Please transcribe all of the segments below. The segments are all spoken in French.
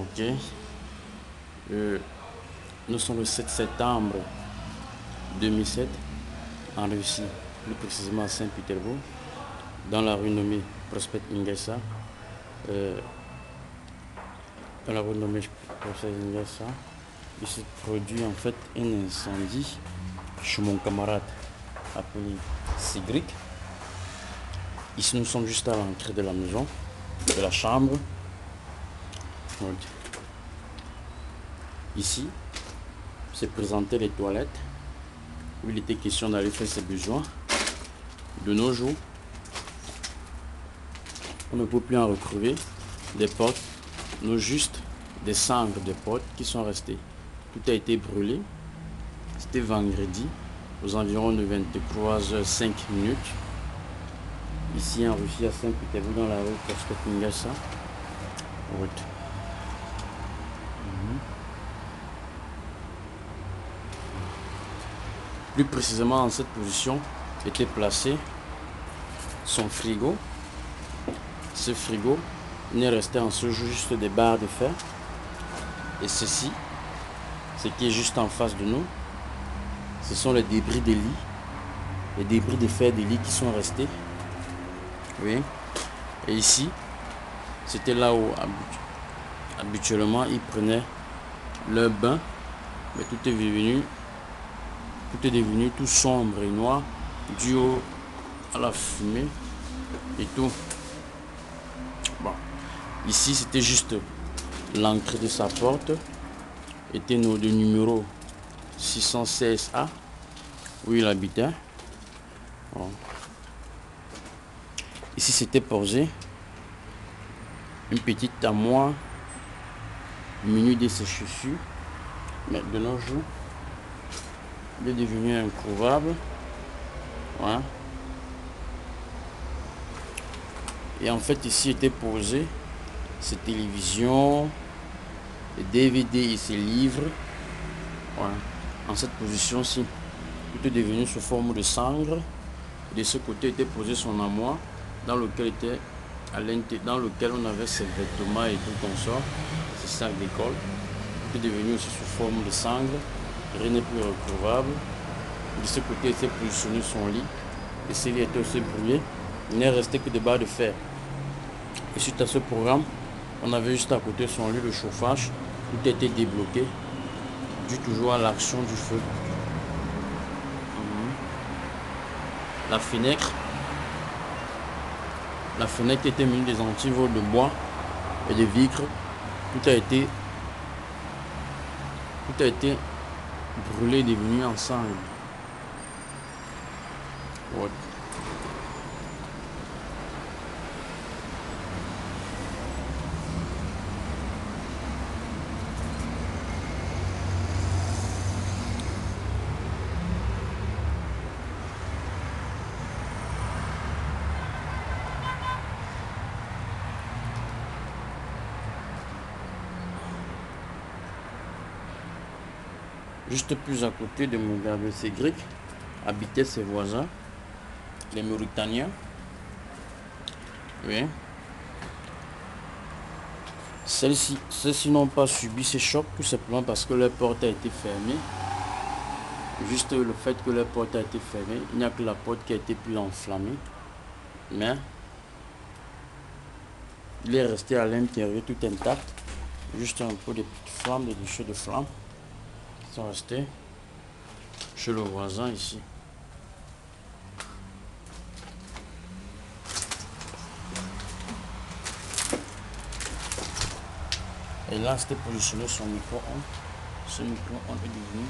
Ok. Nous sommes le 7 septembre 2007 en Russie, plus précisément à Saint-Pétersbourg, dans la rue nommée Prospect Ingessa. Dans la rue nommée Prospect Ingessa, il se produit en fait un incendie chez mon camarade appelé Cédric. Ici nous sommes juste à l'entrée de la maison, de la chambre. Donc, ici, se présentaient les toilettes où il était question d'aller faire ses besoins. De nos jours, on ne peut plus en retrouver des portes, non juste des cendres de portes qui sont restées. Tout a été brûlé. C'était vendredi aux environs de 23h05. Ici en Russie à Saint-Pétersbourg dans la rue Prospect Ingessa. Plus précisément, en cette position était placé son frigo. Ce frigo n'est resté en ce jour juste des barres de fer. Et ceci, ce qui est juste en face de nous, ce sont les débris des lits, les débris de fer des lits qui sont restés. Oui. Et ici, c'était là où habituellement ils prenaient leur bain, mais tout est devenu tout sombre et noir dû à la fumée et tout. Bon, ici c'était juste l'entrée de sa porte, était le numéro 616A où il habitait. Bon. Ici c'était posé une petite armoire munie de ses chaussures, mais de nos jours il est devenu introuvable. Ouais. Et en fait ici était posé ses télévisions, les DVD et ses livres. Ouais. En cette position-ci, tout est devenu sous forme de cendre. De ce côté était posé son armoire dans lequel on avait ses vêtements et tout comme ça, ses sacs d'école. Tout est devenu aussi sous forme de cendre. Rien n'est plus retrouvable. De ce côté était positionné son lit. Et ce lit était aussi brûlé. Il n'est resté que des barres de fer. Et suite à ce programme, on avait juste à côté son lit le chauffage. Tout était débloqué, dû toujours à l'action du feu. La fenêtre était munie des antivols de bois et de vitres. Tout a été brûlé, devenu en cendres. Ouais. Juste plus à côté de mon garde Cédric habitaient ses voisins, les Mauritaniens. Oui. Ceux-ci n'ont pas subi ces chocs tout simplement parce que leur porte a été fermée. Juste le fait que leur porte a été fermée, il n'y a que la porte qui a été plus enflammée. Mais il est resté à l'intérieur tout intact. Juste un peu de petites flammes, des déchets de flammes qui sont restés chez le voisin ici. Et là, c'était positionné son micro-ondes. Ce micro-ondes est devenu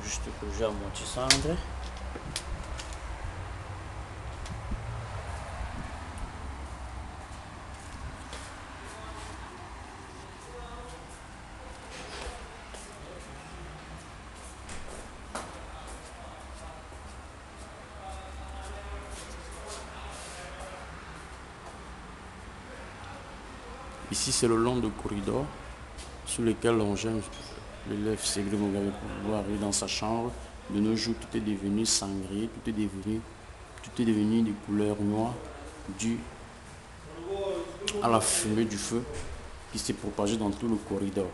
juste que j'ai à moitié cendre. Ici, c'est le long de corridor sur lequel longeait l'élève Cédric Mugabe pour pouvoir arriver dans sa chambre. De nos jours, tout est devenu sangré, tout est devenu de couleur noire dû à la fumée du feu. qui s'est propagé dans tout le corridor.